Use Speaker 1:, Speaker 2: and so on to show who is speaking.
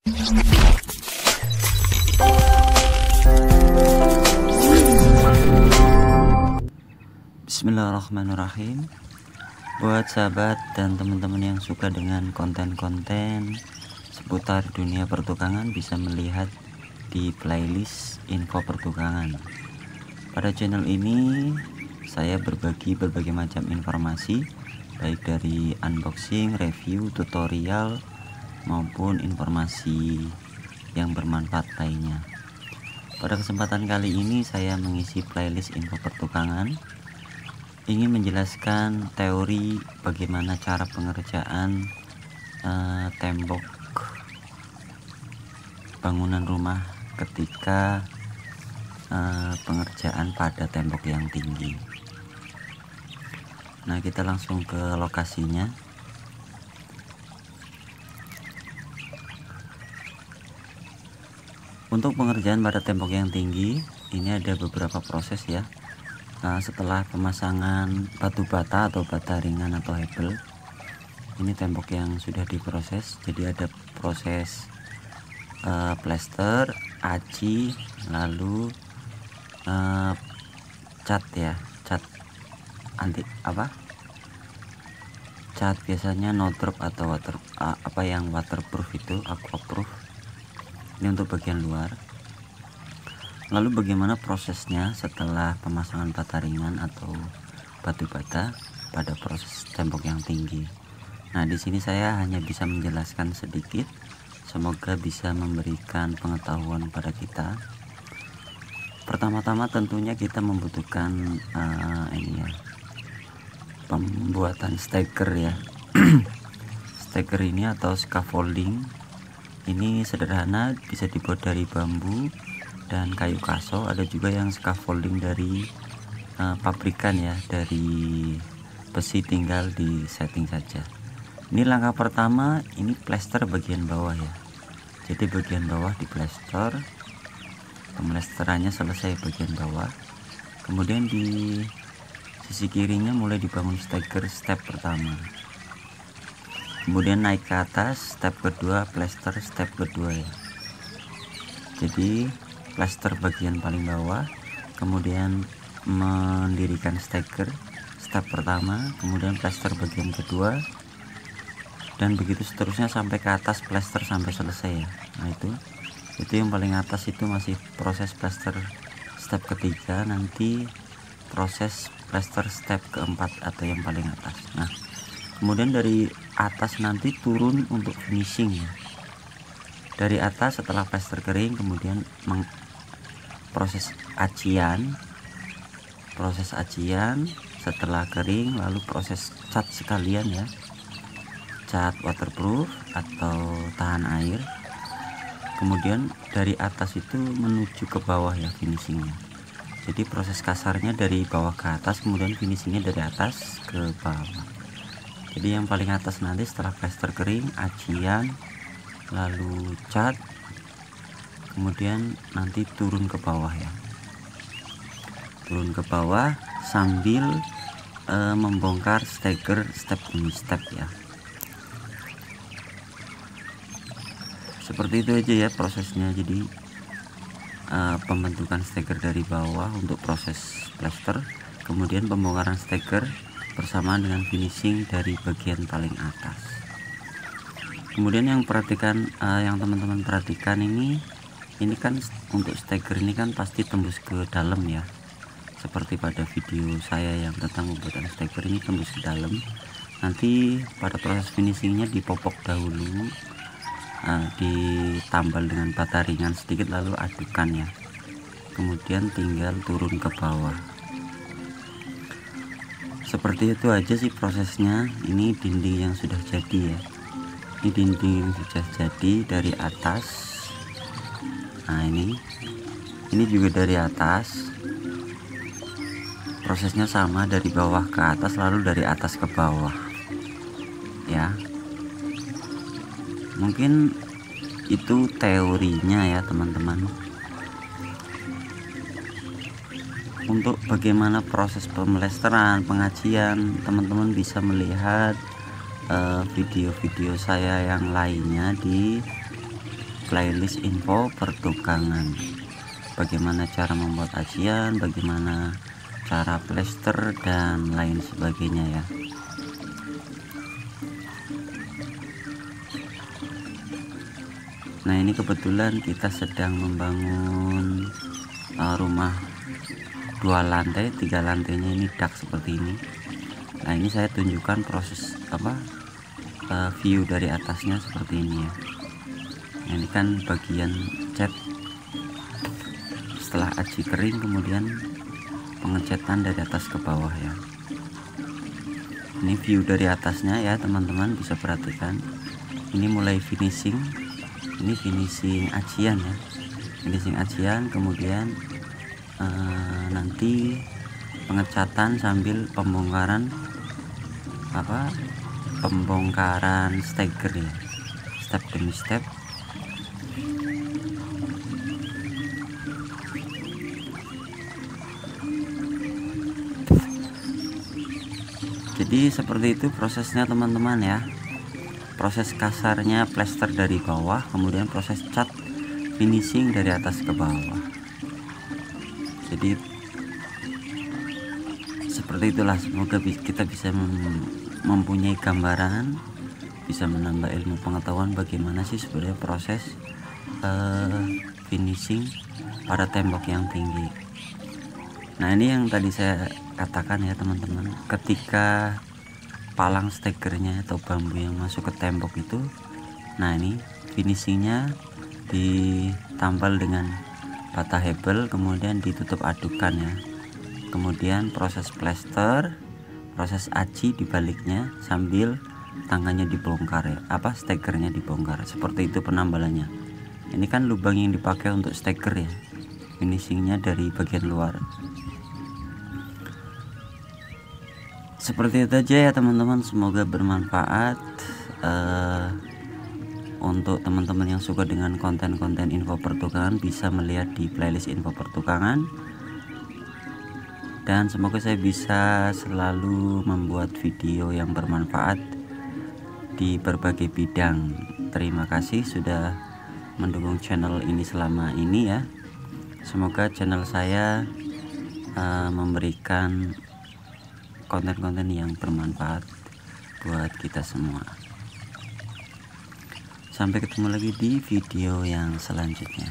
Speaker 1: Bismillahirrahmanirrahim. Buat sahabat dan teman-teman yang suka dengan konten-konten seputar dunia pertukangan, bisa melihat di playlist info pertukangan. Pada channel ini saya berbagi berbagai macam informasi, baik dari unboxing, review, tutorial maupun informasi yang bermanfaat lainnya. Pada kesempatan kali ini saya mengisi playlist info pertukangan, ingin menjelaskan teori bagaimana cara pengerjaan tembok bangunan rumah ketika pengerjaan pada tembok yang tinggi. Nah, kita langsung ke lokasinya. Untuk pengerjaan pada tembok yang tinggi ini ada beberapa proses ya. Setelah pemasangan batu bata atau bata ringan atau hebel, ini tembok yang sudah diproses, jadi ada proses plester, aci, lalu cat ya, cat anti cat biasanya no drop atau waterproof, itu aquaproof. Ini untuk bagian luar. Lalu bagaimana prosesnya setelah pemasangan bata ringan atau batu bata pada proses tembok yang tinggi. Nah, di sini saya hanya bisa menjelaskan sedikit, semoga bisa memberikan pengetahuan pada kita. Pertama-tama tentunya kita membutuhkan ini ya, pembuatan stacker ya. Stacker ini atau scaffolding ini sederhana, bisa dibuat dari bambu dan kayu kaso. Ada juga yang scaffolding dari pabrikan ya, dari besi, tinggal di setting saja. Ini langkah pertama, ini plester bagian bawah ya. Jadi bagian bawah di plester, pemlesterannya selesai bagian bawah. Kemudian di sisi kirinya mulai dibangun stacker step pertama. Kemudian naik ke atas, step kedua, plester step kedua ya. Jadi plester bagian paling bawah, kemudian mendirikan stacker step pertama, kemudian plester bagian kedua, dan begitu seterusnya sampai ke atas plester sampai selesai ya. Nah, itu yang paling atas itu masih proses plester step ketiga, nanti proses plester step keempat atau yang paling atas. Nah, kemudian dari atas nanti turun untuk finishing ya. Dari atas setelah plester kering, kemudian proses acian, setelah kering lalu proses cat sekalian ya, cat waterproof atau tahan air. Kemudian dari atas itu menuju ke bawah ya finishingnya. Jadi proses kasarnya dari bawah ke atas, kemudian finishingnya dari atas ke bawah. Jadi yang paling atas nanti setelah plester kering, acian, lalu cat, kemudian nanti turun ke bawah ya, turun ke bawah sambil membongkar stacker step demi step ya. Seperti itu aja ya prosesnya. Jadi pembentukan stacker dari bawah untuk proses plester, kemudian pembongkaran stacker bersamaan dengan finishing dari bagian paling atas. Kemudian yang teman-teman perhatikan ini kan untuk stacker ini kan pasti tembus ke dalam ya, seperti pada video saya yang tentang pembuatan stacker ini tembus ke dalam. Nanti pada proses finishingnya dipopok dahulu, ditambal dengan bata ringan sedikit lalu adukan ya, kemudian tinggal turun ke bawah. Seperti itu aja sih prosesnya. Ini dinding yang sudah jadi ya, ini dinding yang sudah jadi dari atas. Nah, ini juga dari atas, prosesnya sama dari bawah ke atas lalu dari atas ke bawah ya. Mungkin itu teorinya ya teman-teman. Untuk bagaimana proses pemlesteran, pengacian, teman-teman bisa melihat video-video saya yang lainnya di playlist info pertukangan, bagaimana cara membuat acian, bagaimana cara plester dan lain sebagainya ya. Nah, ini kebetulan kita sedang membangun rumah 2 lantai, 3 lantainya ini dak seperti ini. Nah, ini saya tunjukkan proses view dari atasnya seperti ini ya. Nah, ini kan bagian cat setelah aci kering, kemudian pengecatan dari atas ke bawah ya. Ini view dari atasnya ya teman-teman, bisa perhatikan. Ini mulai finishing, ini finishing acian ya, finishing acian, kemudian nanti pengecatan sambil pembongkaran stagger ya, step demi step. Jadi seperti itu prosesnya teman-teman ya. Proses kasarnya plester dari bawah, kemudian proses cat finishing dari atas ke bawah. Jadi seperti itulah, semoga kita bisa mempunyai gambaran, bisa menambah ilmu pengetahuan bagaimana sih sebenarnya proses finishing pada tembok yang tinggi. Nah, ini yang tadi saya katakan ya teman-teman, ketika palang stekernya atau bambu yang masuk ke tembok itu, nah ini finishingnya ditampal dengan bata hebel, kemudian ditutup adukan ya, kemudian proses plester, proses aci dibaliknya sambil tangannya dibongkar ya, stekernya dibongkar. Seperti itu penambalannya. Ini kan lubang yang dipakai untuk steker ya, finishingnya dari bagian luar. Seperti itu aja ya teman-teman, semoga bermanfaat. Untuk teman-teman yang suka dengan konten-konten info pertukangan, bisa melihat di playlist info pertukangan, dan semoga saya bisa selalu membuat video yang bermanfaat di berbagai bidang. Terima kasih sudah mendukung channel ini selama ini ya. Semoga channel saya memberikan konten-konten yang bermanfaat buat kita semua. Sampai ketemu lagi di video yang selanjutnya.